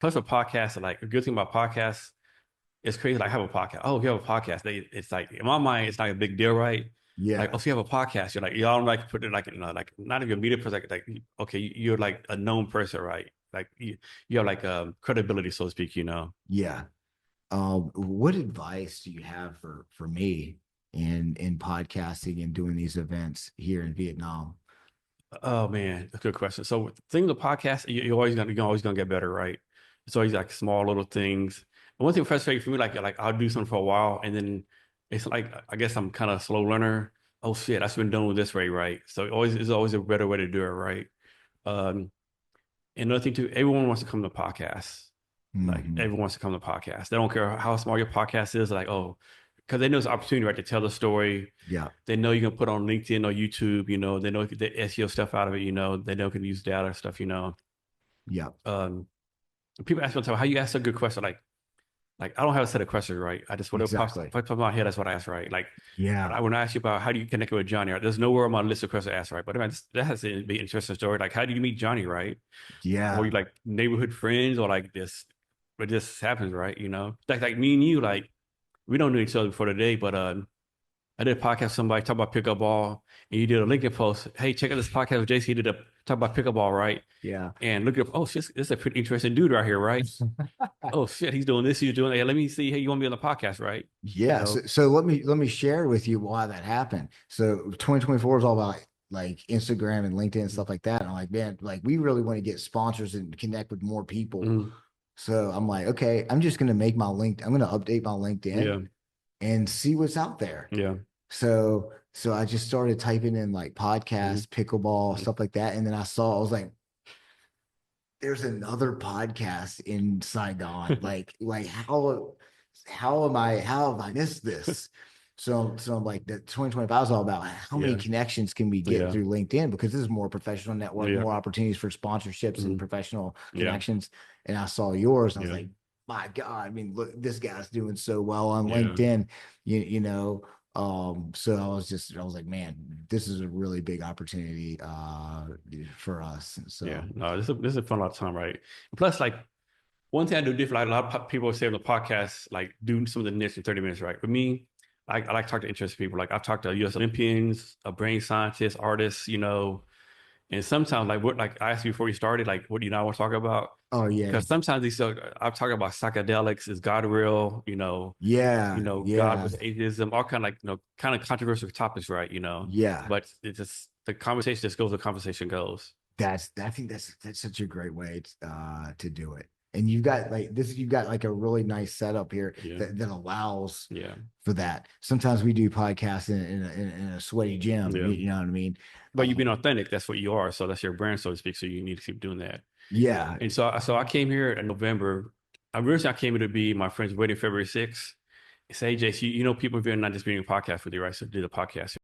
plus a podcast, like a good thing about podcasts, it's crazy. Like, I have a podcast. Oh, you have a podcast. It's like, in my mind, it's like a big deal, right? Like, oh, Yeah. so you have a podcast. You're like, y'all like put it like, like not even a media person, like, okay, you're like a known person, right? Like you have like credibility, so to speak, Yeah. What advice do you have for me in podcasting and doing these events here in Vietnam? Oh man, that's a good question. So the thing with the podcast, you're always gonna get better, right? It's always like small little things. And one thing frustrating for me, like I'll do something for a while, and then it's like I guess I'm kind of a slow learner. Oh shit, I should been doing this way, right? So it's always a better way to do it, right? Um, and another thing too, everyone wants to come to podcasts. Like Hmm. everyone wants to come to podcasts. They don't care how small your podcast is. Like, oh, because they know it's an opportunity, right, to tell the story. Yeah. They know you can put on LinkedIn or YouTube. They know the SEO stuff out of it. They know can use data stuff. Yeah. Um, people ask me all the time, how you ask a good question? Like I don't have a set of questions, right? I just whatever Exactly. pops in my head, that's what I ask, right? Like Yeah. when I ask you about how do you connect with Johnny, right? There's nowhere on my list of questions to ask, right? But I mean, that has to be an interesting story. Like, how do you meet Johnny, right? Or you Yeah. like neighborhood friends, or like this, but this happens, right? Like me and you, like we don't know each other before today, but I did a podcast with somebody talk about pickleball, and you did a LinkedIn post. Hey, check out this podcast with JC. He did a talk about pickleball, right? Yeah. And look up, oh shit, this is a pretty interesting dude right here, right? Oh shit, he's doing this, he's doing that. Hey, let me see. Hey, you want to be on the podcast, right? You Yeah. know, So let me share with you why that happened. So 2024 is all about like Instagram and LinkedIn and stuff like that. And I'm like, man, like we really want to get sponsors and connect with more people. mm, So I'm like, okay, I'm just gonna make my link. I'm gonna update my LinkedIn yeah, and see what's out there. yeah, So I just started typing in like mm, podcasts, pickleball, mm, stuff like that. And then I was like, there's another podcast in Saigon. Like how have I missed this? So I'm like the 2025 is all about how many yeah, connections can we get yeah, through LinkedIn because this is more professional network, yeah, more opportunities for sponsorships and mm, professional yeah, connections. And I saw yours and I was yeah, like, my God, I mean, look, this guy's doing so well on yeah. LinkedIn, you know. So I was like, man, this is a really big opportunity for us. Yeah, So no, this is a fun lot of time, right? Plus, like one thing I do different, like a lot of people say on the podcast, like do some of the niche in 30 minutes, right? For me, I like to talk to interested people. Like I've talked to U.S. Olympians, brain scientists, artists, and sometimes like what, like I asked you before you started, like what do you not want to talk about? oh yeah. Because sometimes I'm talking about psychedelics, is God real? Yeah, God yeah, with atheism, all kind of like kind of controversial topics, right? yeah. But it's just the conversation just goes, the conversation goes. That's I think that's such a great way to do it. And you've got like this, you've got like a really nice setup here Yeah, that allows yeah, for that. Sometimes we do podcasts in a sweaty gym. yeah. You know what I mean? But you've been Um, authentic. That's what you are. So that's your brand, so to speak. So you need to keep doing that. yeah, And so I came here in November. Originally, I came here to be my friend's wedding February 6th. Say, hey, JC, people here not just being a podcast with you, right? So did a podcast.